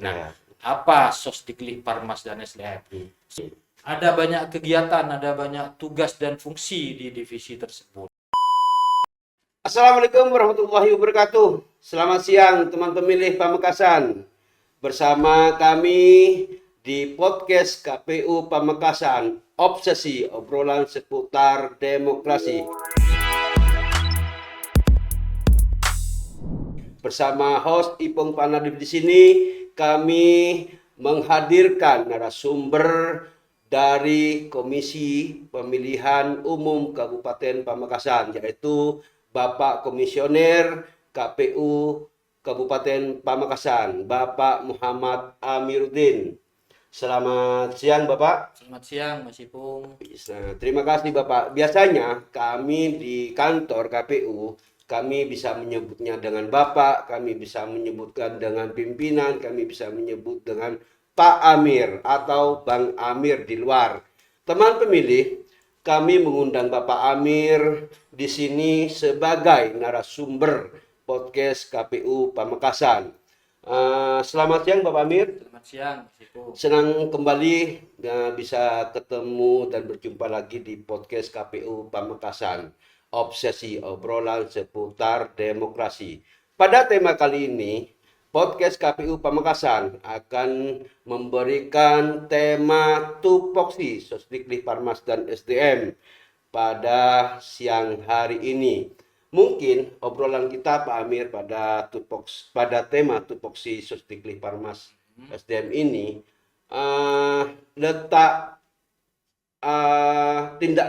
Nah, Ya. apa Sosdiklik, Parmas, dan SDM? Ada banyak kegiatan, ada banyak tugas dan fungsi di divisi tersebut. Assalamualaikum warahmatullahi wabarakatuh. Selamat siang teman pemilih Pamekasan. Bersama kami di podcast KPU Pamekasan, obsesi obrolan seputar demokrasi. Bersama host Ipong Panadip di sini, kami menghadirkan narasumber dari Komisi Pemilihan Umum Kabupaten Pamekasan, yaitu Bapak Komisioner KPU Kabupaten Pamekasan, Bapak Muhammad Amiruddin. Selamat siang, Bapak. Selamat siang, Mas Ipung. Terima kasih, Bapak. Biasanya kami di kantor KPU, kami bisa menyebutnya dengan Bapak, kami bisa menyebutkan dengan pimpinan, kami bisa menyebut dengan Pak Amir atau Bang Amir di luar. Teman pemilih, kami mengundang Bapak Amir di sini sebagai narasumber podcast KPU Pamekasan. Selamat siang Bapak Amir. Selamat siang, Mas Ipung. Senang kembali bisa ketemu dan berjumpa lagi di podcast KPU Pamekasan. Obsesi obrolan seputar demokrasi. Pada tema kali ini, podcast KPU Pamekasan akan memberikan tema tupoksi Sosdiklik, Parmas, dan SDM pada siang hari ini. Mungkin obrolan kita Pak Amir pada tema tupoksi Sosdiklik, Parmas, SDM ini letak tindak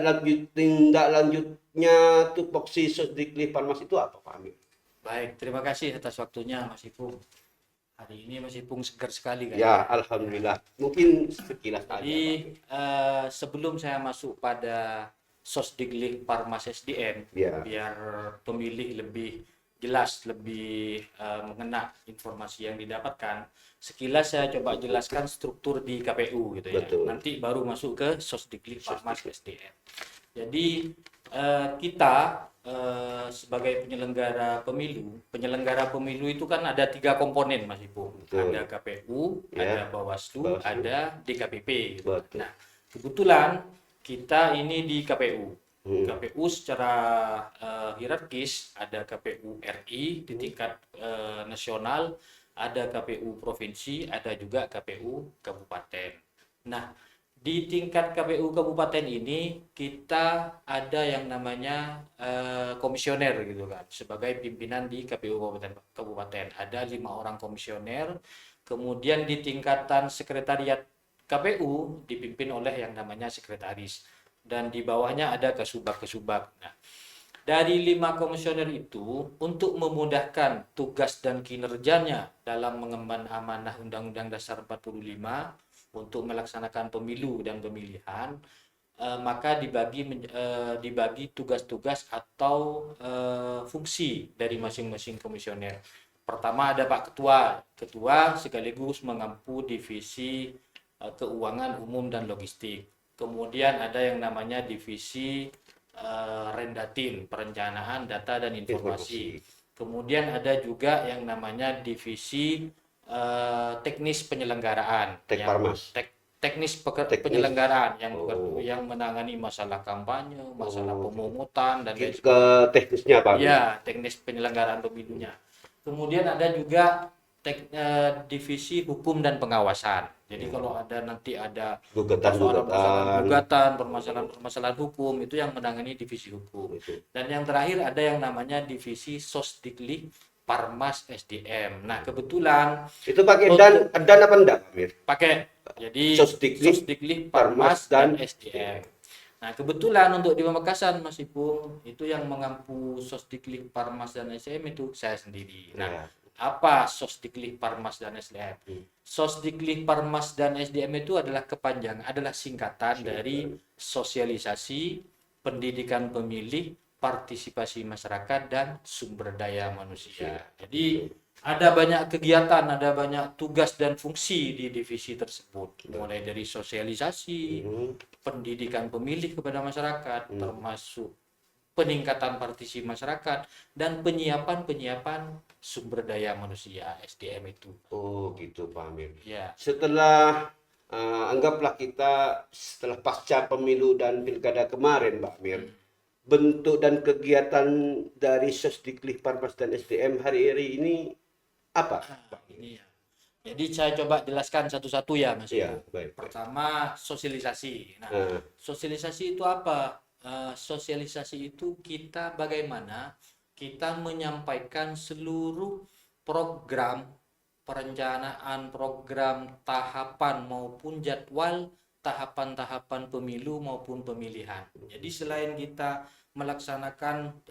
lanjutnya tupoksi Sosdiklik, Parmas itu apa Pak Amir? Baik, terima kasih atas waktunya, Mas Ipung. Hari ini Mas Ipung segar sekali kan? Ya, alhamdulillah. Mungkin sekilas aja. Jadi sebelum saya masuk pada Sosdiklik, Parmas, SDM, Ya. biar pemilih lebih jelas, lebih mengena informasi yang didapatkan, sekilas saya coba jelaskan struktur di KPU gitu ya. Betul. Nanti baru masuk ke Sosdiklik, Parmas, SDM. Jadi kita sebagai penyelenggara pemilu itu kan ada 3 komponen, Mas Ipung. Betul. Ada KPU, Ya. ada Bawaslu, ada DKPP. Gitu. Betul. Nah, kebetulan kita ini di KPU. KPU secara hierarkis ada KPU RI di tingkat nasional, ada KPU provinsi, ada juga KPU kabupaten. Nah, di tingkat KPU kabupaten ini kita ada yang namanya komisioner gitu kan, sebagai pimpinan di KPU kabupaten. Ada 5 orang komisioner. Kemudian di tingkatan sekretariat KPU dipimpin oleh yang namanya sekretaris, dan di bawahnya ada kesubag-kesubag. Nah, dari 5 komisioner itu, untuk memudahkan tugas dan kinerjanya dalam mengemban amanah Undang-Undang Dasar 45 untuk melaksanakan pemilu dan pemilihan, maka dibagi tugas-tugas atau fungsi dari masing-masing komisioner. Pertama ada Pak Ketua sekaligus mengampu divisi keuangan umum dan logistik. Kemudian ada yang namanya divisi Rendatin, perencanaan data dan informasi. Kemudian ada juga yang namanya divisi teknis penyelenggaraan, teknis penyelenggaraan yang menangani masalah kampanye, masalah pemungutan dan lain sebagainya. Teknisnya Pak Amir? Ya, teknis penyelenggaraan pemilunya. Kemudian ada juga divisi hukum dan pengawasan. Jadi kalau nanti ada permasalahan hukum, itu yang menangani divisi hukum. Dan yang terakhir ada yang namanya divisi Sosdiklik, Parmas, SDM. Nah, kebetulan itu pakai dan apa enggak, Amir? Pakai. Jadi Sosdiklik, Parmas, dan SDM. Nah, kebetulan untuk di Pamekasan, Mas Ipung, itu yang mengampu Sosdiklik, Parmas, dan SDM itu saya sendiri. Nah, apa Sosdiklik, Parmas, dan SDM? Sosdiklik, Parmas, dan SDM itu adalah singkatan dari sosialisasi, pendidikan pemilih, partisipasi masyarakat, dan sumber daya manusia. Jadi ada banyak kegiatan, ada banyak tugas dan fungsi di divisi tersebut, mulai dari sosialisasi, pendidikan pemilih kepada masyarakat, termasuk peningkatan partisipasi masyarakat, dan penyiapan sumber daya manusia SDM itu. Oh gitu Pak Amir. Ya, Setelah anggaplah kita setelah pasca pemilu dan pilkada kemarin Pak Amir, bentuk dan kegiatan dari Sosdiklik Parmas dan SDM hari ini apa? Pak Amir? ini ya. Jadi saya coba jelaskan satu-satu ya Mas Iya, Ibu. baik. Pertama, sosialisasi. Nah, Ah, sosialisasi itu apa? Sosialisasi itu kita bagaimana kita menyampaikan seluruh program perencanaan, program tahapan maupun jadwal tahapan-tahapan pemilu maupun pemilihan. Jadi selain kita melaksanakan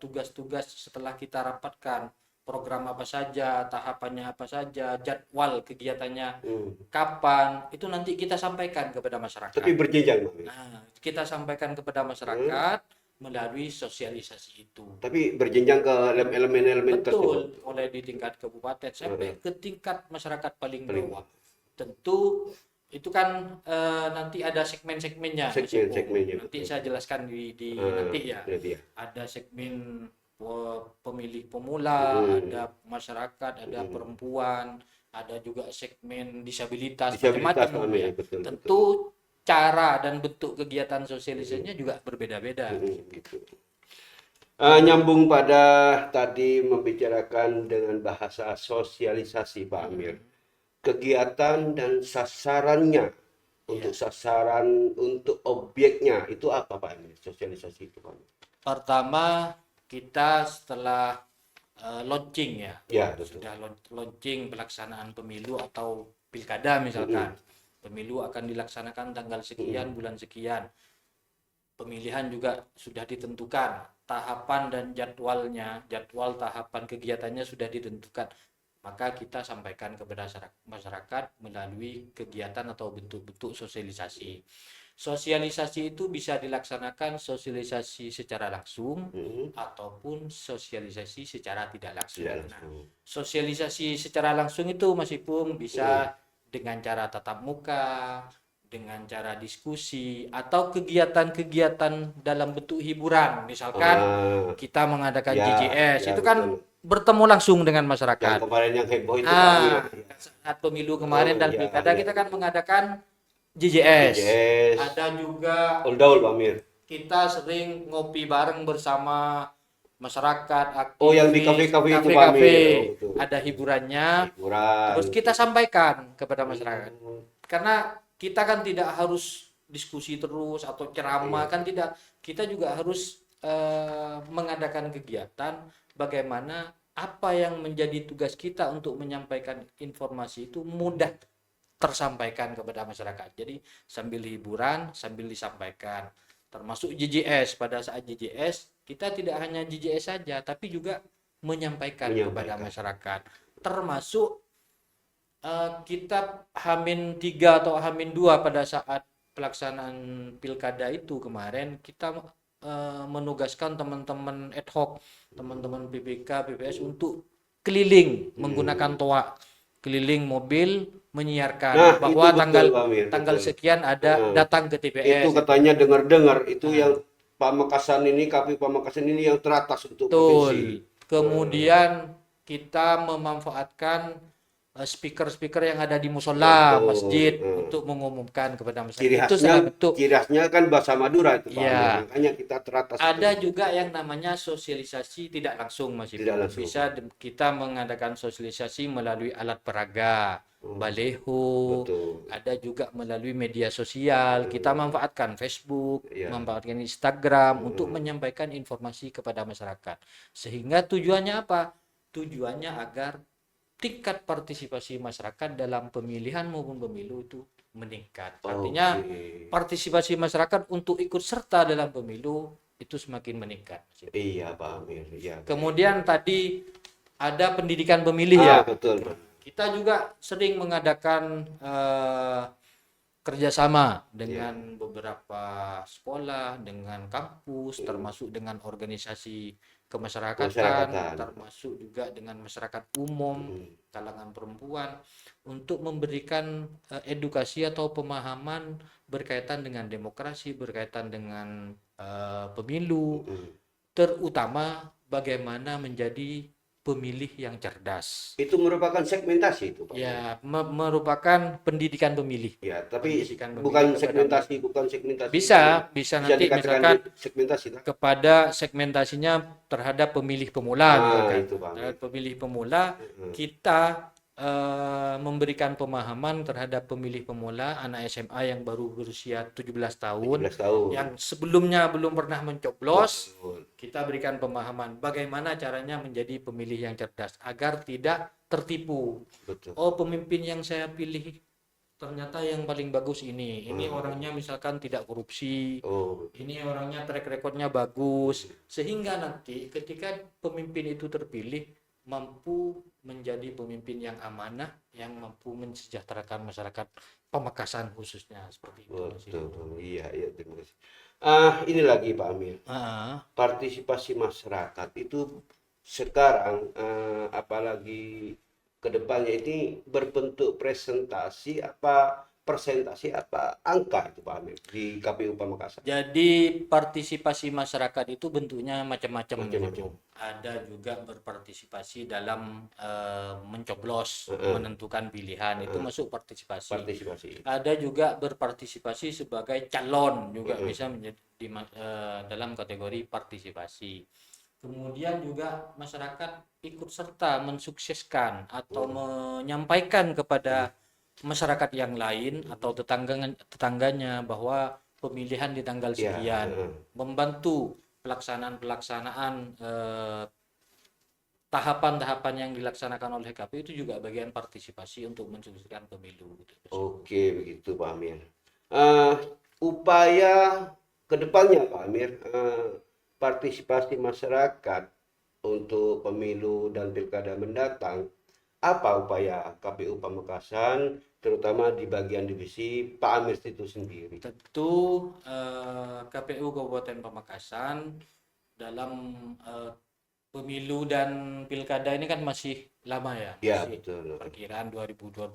tugas-tugas setelah kita rapatkan program apa saja, tahapannya apa saja, jadwal kegiatannya kapan, itu nanti kita sampaikan kepada masyarakat. tapi berjenjang Pak Amir. Nah, kita sampaikan kepada masyarakat melalui sosialisasi itu. Tapi berjenjang ke elemen-elemen tersebut. Betul, mulai di tingkat kabupaten sampai ke tingkat masyarakat paling Paling bawah. Tentu itu kan nanti ada segmen-segmennya, Mas Ipong. Segmen-segmennya, Nanti betul. saya jelaskan di Ah, nanti ya. nanti ya. Ada segmen pemilih pemula, ada masyarakat, ada perempuan, ada juga segmen disabilitas, Disabilitas macam-macam Pak Amir, ya. betul. Tentu cara dan bentuk kegiatan sosialisasinya juga berbeda-beda. Gitu. Nyambung pada tadi membicarakan dengan bahasa sosialisasi Pak Amir. Kegiatan dan sasarannya untuk sasaran untuk objeknya itu apa Pak Amir? Sosialisasi itu Pak Amir. Pertama, kita setelah launching ya, Ya, betul. sudah launching pelaksanaan pemilu atau pilkada misalkan. Pemilu akan dilaksanakan tanggal sekian, bulan sekian. Pemilihan juga sudah ditentukan, tahapan dan jadwalnya, jadwal tahapan kegiatannya sudah ditentukan. Maka kita sampaikan kepada masyarakat melalui kegiatan atau bentuk-bentuk sosialisasi. Sosialisasi itu bisa dilaksanakan sosialisasi secara langsung ataupun sosialisasi secara tidak langsung. Tidak Nah, langsung. sosialisasi secara langsung itu Mas Ipung bisa dengan cara tatap muka, dengan cara diskusi, atau kegiatan-kegiatan dalam bentuk hiburan. Misalkan kita mengadakan ya, JJS, ya, itu kan betul. bertemu langsung dengan Yang masyarakat. kemarin yang heboh itu Pak Amir. Saat pemilu kemarin dan ya, pilkada ya. kita kan mengadakan JJS. JJS. Ada juga Oldaul Pak Amir. kita sering ngopi bareng bersama masyarakat, aktivis, Oh, yang di kafe-kafe itu, Pak Amir. kafe-kafe. Oh, betul. Ada hiburannya, Hiburan. terus kita sampaikan kepada masyarakat. Karena kita kan tidak harus diskusi terus atau ceramah, kan tidak. Kita juga harus mengadakan kegiatan bagaimana apa yang menjadi tugas kita untuk menyampaikan informasi itu mudah tersampaikan kepada masyarakat. Jadi sambil hiburan, sambil disampaikan. Termasuk JJS. Pada saat JJS, kita tidak hanya JJS saja, tapi juga menyampaikan kepada masyarakat. Termasuk kita H-3 atau H-2 pada saat pelaksanaan pilkada itu kemarin, kita menugaskan teman-teman ad hoc, teman-teman PPK, PPS untuk keliling menggunakan toa, keliling mobil menyiarkan bahwa tanggal sekian ada datang ke TPS. Itu katanya dengar-dengar itu yang Pamekasan ini, KPU Pamekasan ini yang teratas untuk provinsi. Kemudian kita memanfaatkan speaker-speaker yang ada di musola, masjid untuk mengumumkan kepada masyarakat. Itu sangat bentuk. Ciri khasnya kan bahasa Madura itu Pak. Ya. Makanya kita teratas. Ada juga yang namanya sosialisasi tidak langsung Mas Ibu. Bisa kita mengadakan sosialisasi melalui alat peraga, baleho. Betul. Ada juga melalui media sosial. Kita manfaatkan Facebook, manfaatkan Instagram untuk menyampaikan informasi kepada masyarakat. Sehingga tujuannya apa? Tujuannya agar tingkat partisipasi masyarakat dalam pemilihan maupun pemilu itu meningkat. Artinya partisipasi masyarakat untuk ikut serta dalam pemilu itu semakin meningkat. Iya Pak Amir. Ya. Kemudian tadi ada pendidikan pemilih ya. Betul. Kita juga sering mengadakan kerjasama dengan beberapa sekolah, dengan kampus, termasuk dengan organisasi kemasyarakatan, termasuk juga dengan masyarakat umum, kalangan perempuan, untuk memberikan edukasi atau pemahaman berkaitan dengan demokrasi, berkaitan dengan pemilu, terutama bagaimana menjadi pemilih yang cerdas. Itu merupakan segmentasi itu, Pak. Ya, merupakan pendidikan pemilih. Ya, tapi Pendidikan bukan pemilih segmentasi, bukan segmentasi. bisa nanti dikatakan misalkan segmentasi, tak? kepada segmentasinya terhadap pemilih pemula, misalkan. Itu, Pak. Terhadap pemilih pemula, kita memberikan pemahaman terhadap pemilih pemula anak SMA yang baru berusia 17 tahun, 17 tahun. yang sebelumnya belum pernah mencoblos. Betul. Kita berikan pemahaman bagaimana caranya menjadi pemilih yang cerdas agar tidak tertipu. Betul. Oh, pemimpin yang saya pilih ternyata yang paling bagus ini. Ini orangnya misalkan tidak korupsi. Ini orangnya track recordnya bagus. Sehingga nanti ketika pemimpin itu terpilih, mampu menjadi pemimpin yang amanah, yang mampu mensejahterakan masyarakat Pamekasan khususnya, seperti itu. Betul. Iya, terima kasih. Ini lagi Pak Amir. Partisipasi masyarakat itu sekarang apalagi kedepannya ini berbentuk presentasi apa persentase apa angka itu Pak Amir di KPU Pamekasan. Jadi partisipasi masyarakat itu bentuknya macam-macam. Ada juga berpartisipasi dalam mencoblos, menentukan pilihan, itu masuk partisipasi. Ada juga berpartisipasi sebagai calon, juga bisa menjadi dalam kategori partisipasi. Kemudian juga masyarakat ikut serta mensukseskan atau menyampaikan kepada masyarakat yang lain atau tetangganya bahwa pemilihan di tanggal sekian, membantu pelaksanaan tahapan-tahapan yang dilaksanakan oleh KPU itu juga bagian partisipasi untuk mensukseskan pemilu. Oke, begitu Pak Amir. Upaya kedepannya Pak Amir, partisipasi masyarakat untuk pemilu dan pilkada mendatang, apa upaya KPU Pamekasan terutama di bagian divisi Pak Amir itu sendiri? Tentu KPU Kabupaten Pamekasan dalam pemilu dan pilkada ini kan masih lama ya. Ya, masih betul. Perkiraan 2029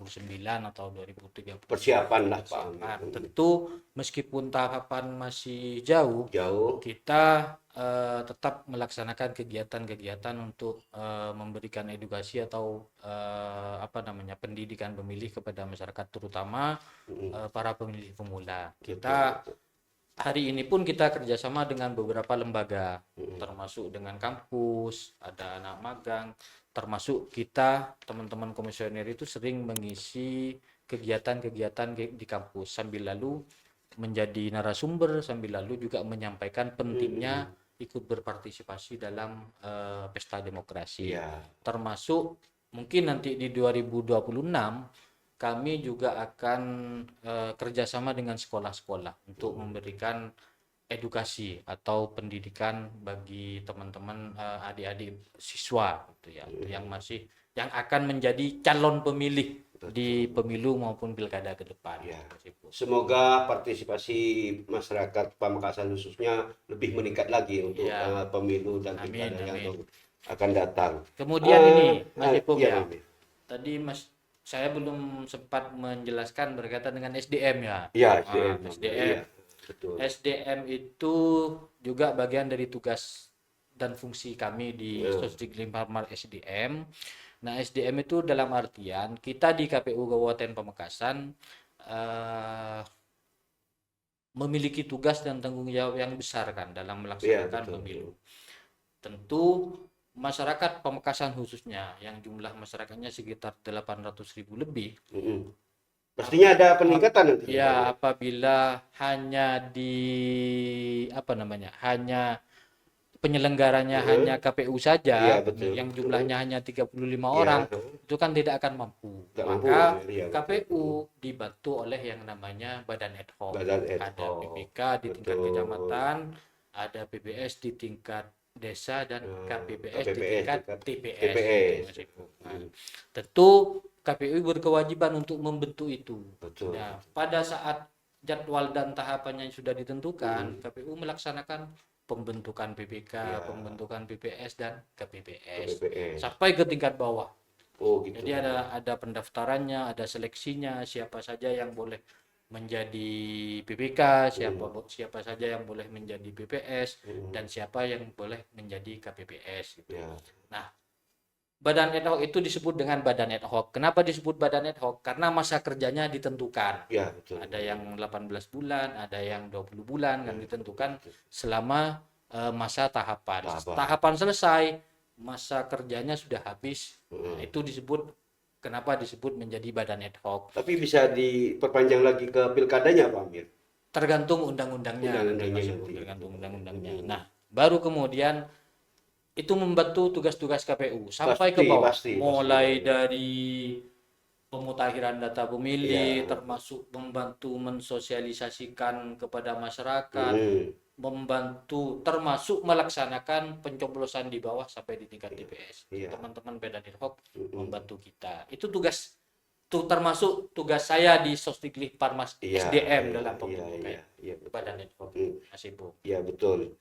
atau 2030. Persiapan lah Pak Amir. Tentu meskipun tahapan masih jauh, kita tetap melaksanakan kegiatan-kegiatan untuk memberikan edukasi atau pendidikan pemilih kepada masyarakat, terutama para pemilih pemula. Kita hari ini pun kita kerjasama dengan beberapa lembaga, termasuk dengan kampus, ada anak magang, termasuk kita teman-teman komisioner itu sering mengisi kegiatan-kegiatan di kampus sambil lalu menjadi narasumber, sambil lalu juga menyampaikan pentingnya ikut berpartisipasi dalam pesta demokrasi. Termasuk mungkin nanti di 2026 kami juga akan kerjasama dengan sekolah-sekolah untuk memberikan edukasi atau pendidikan bagi teman-teman adik-adik siswa gitu ya, yang akan menjadi calon pemilih di pemilu maupun pilkada ke depan. Semoga partisipasi masyarakat Pamekasan khususnya lebih meningkat lagi untuk pemilu dan pilkada yang akan datang. Kemudian ini Mas Ipung tadi saya belum sempat menjelaskan berkaitan dengan SDM ya. SDM. Betul. SDM itu juga bagian dari tugas dan fungsi kami di Sosdik Limpamar SDM. Nah, SDM itu dalam artian kita di KPU Kabupaten Pamekasan memiliki tugas dan tanggung jawab yang besar kan dalam melaksanakan pemilu. Tentu masyarakat Pamekasan khususnya yang jumlah masyarakatnya sekitar 800.000 lebih. Pastinya ada peningkatan nanti. Ya, apabila hanya hanya penyelenggaranya hanya KPU saja, yang jumlahnya hanya 35 orang, itu kan tidak akan mampu. Maka KPU dibantu oleh yang namanya badan ad hoc. Ada PPK di tingkat kecamatan, ada PBS di tingkat desa, dan KPPS di tingkat TPS. Tentu KPU berkewajiban untuk membentuk itu. Nah, pada saat jadwal dan tahapannya sudah ditentukan, KPU melaksanakan pembentukan PPK, Ya. pembentukan PPS dan KPPS KPPS. sampai ke tingkat bawah. Oh gitu. Jadi ada pendaftarannya, ada seleksinya, siapa saja yang boleh menjadi PPK, siapa saja yang boleh menjadi PPS, dan siapa yang boleh menjadi KPPS gitu. Ya. Nah, badan ad hoc itu disebut dengan badan ad hoc. Kenapa disebut badan ad hoc? Karena masa kerjanya ditentukan. Ya, betul. Ada yang 18 bulan, ada yang 20 bulan, kan ditentukan selama masa tahapan. Tahapan selesai, masa kerjanya sudah habis. Nah, itu disebut, kenapa disebut menjadi badan ad hoc. Tapi bisa diperpanjang lagi ke pilkadanya, Pak Amir? Tergantung undang-undangnya, Undang-undangnya Mas Ibu, nanti. tergantung undang-undangnya. Nah, baru kemudian itu membantu tugas-tugas KPU sampai ke bawah, mulai dari pemutahiran data pemilih, termasuk membantu mensosialisasikan kepada masyarakat, membantu termasuk melaksanakan pencoblosan di bawah sampai di tingkat TPS. Teman-teman badan ad hoc membantu kita. Itu tugas termasuk tugas saya di Sosdiklik Parmas SDM dalam pembentukan badan ad hoc. Mas Ibu. Iya, betul.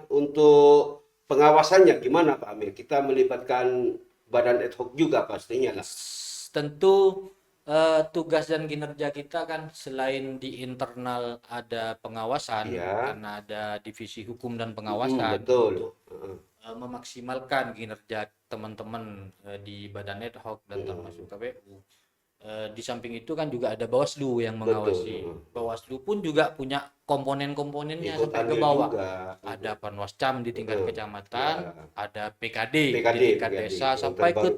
Untuk pengawasannya gimana Pak Amir? Kita melibatkan badan ad hoc juga pastinya lah. Tentu tugas dan kinerja kita kan selain di internal ada pengawasan, karena ada divisi hukum dan pengawasan betul. untuk memaksimalkan kinerja teman-teman di badan ad hoc dan termasuk KPU. Di samping itu kan juga ada Bawaslu yang mengawasi. Bawaslu pun juga punya komponen-komponennya sampai ke bawah. Ada Panwascam di tingkat kecamatan, ada PKD di tingkat desa, sampai ke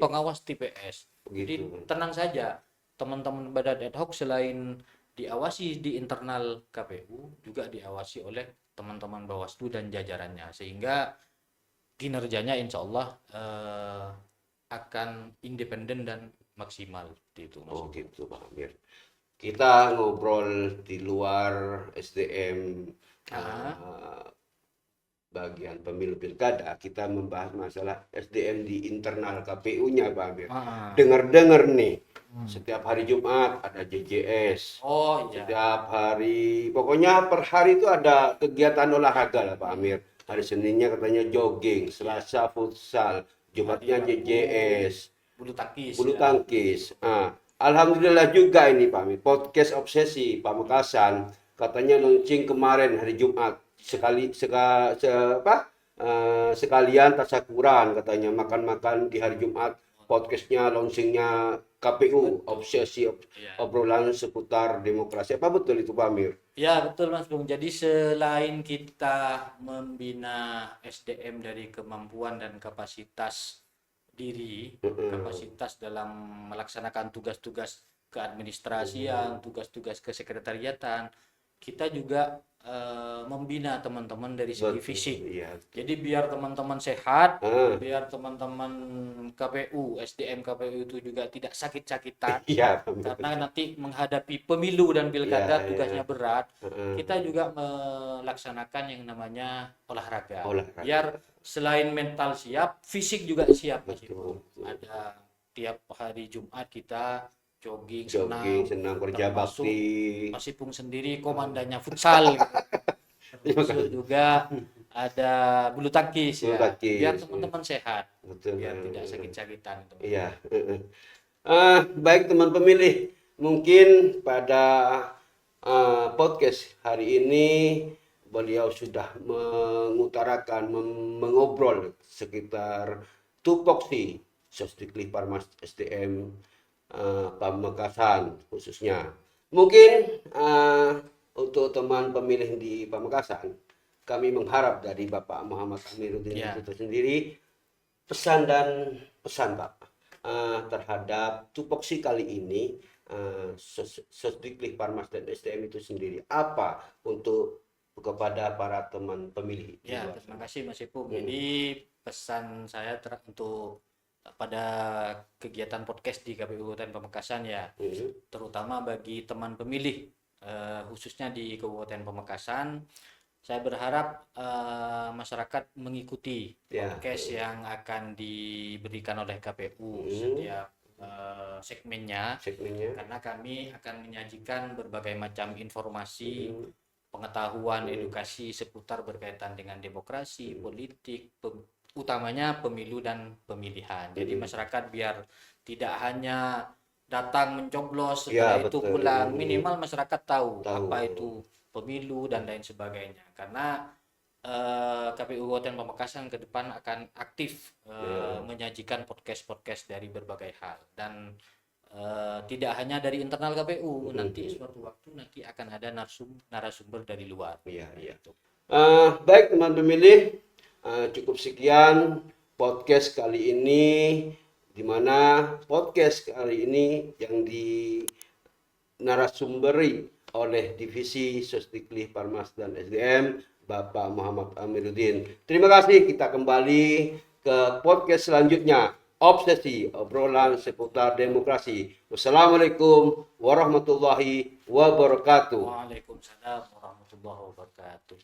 pengawas TPS. Jadi tenang saja, teman-teman badan ad hoc selain diawasi di internal KPU, juga diawasi oleh teman-teman Bawaslu dan jajarannya, sehingga kinerjanya insya Allah akan independen dan maksimal itu. Oh gitu Pak Amir. Kita ngobrol di luar SDM bagian pemilu pilkada, kita membahas masalah SDM di internal KPU-nya Pak Amir. Dengar-dengar nih, setiap hari Jumat ada JJS. Setiap hari, pokoknya per hari itu ada kegiatan olahraga lah Pak Amir. Hari Seninnya katanya jogging, Selasa futsal, Jumatnya JJS, bulu tangkis. Alhamdulillah juga ini Pak Amir, podcast Obsesi Pamekasan katanya launching kemarin hari Jumat, sekalian tasyakuran katanya makan-makan di hari Jumat, podcastnya launchingnya KPU Obsesi obrolan seputar demokrasi. Apa betul itu Pak Amir? Ya betul Mas Bung. Jadi selain kita membina SDM dari kemampuan dan kapasitas diri, kapasitas dalam melaksanakan tugas-tugas keadministrasian, tugas-tugas kesekretariatan, kita juga membina teman-teman dari segi fisik. Jadi biar teman-teman sehat, biar teman-teman KPU, SDM KPU itu juga tidak sakit-sakitan, karena nanti menghadapi pemilu dan pilkada tugasnya berat. Kita juga melaksanakan yang namanya olahraga. Biar selain mental siap, fisik juga siap. Ada tiap hari Jumat kita jogging, senam kerja bakti. Mas Ipung sendiri komandannya futsal. Terus juga ada bulu tangkis ya. Biar teman-teman sehat. Biar tidak sakit-sakitan. Iya. Baik teman pemilih, mungkin pada podcast hari ini beliau sudah mengutarakan, mengobrol sekitar tupoksi Sosdiklik Parmas SDM Pamekasan khususnya. Mungkin untuk teman pemilih di Pamekasan, kami mengharap dari Bapak Muhammad Amiruddin itu sendiri pesan Pak terhadap tupoksi kali ini, Sosdiklik Parmas dan SDM itu sendiri apa untuk kepada para teman pemilih. Ya, terima kasih Mas Ipung. Jadi pesan saya untuk pada kegiatan podcast di KPU Kabupaten Pamekasan ya, terutama bagi teman pemilih khususnya di Kabupaten Pamekasan, saya berharap masyarakat mengikuti podcast yang akan diberikan oleh KPU setiap segmennya, karena kami akan menyajikan berbagai macam informasi pengetahuan, edukasi seputar berkaitan dengan demokrasi, politik, utamanya pemilu dan pemilihan. Jadi masyarakat biar tidak hanya datang mencoblos setelah itu betul. pulang, minimal masyarakat tahu Tahu. apa itu pemilu dan lain sebagainya. Karena KPU Kabupaten Pamekasan ke depan akan aktif menyajikan podcast-podcast dari berbagai hal, dan tidak hanya dari internal KPU, nanti suatu waktu nanti akan ada narasumber dari luar. Iya. Baik teman pemilih, cukup sekian podcast kali ini, di mana podcast kali ini yang narasumberi oleh Divisi Sosdiklis Parmas dan SDM Bapak Muhammad Amiruddin. Terima kasih, kita kembali ke podcast selanjutnya, Obsesi Obrolan Seputar Demokrasi. Wassalamualaikum warahmatullahi wabarakatuh. Waalaikumsalam warahmatullahi wabarakatuh.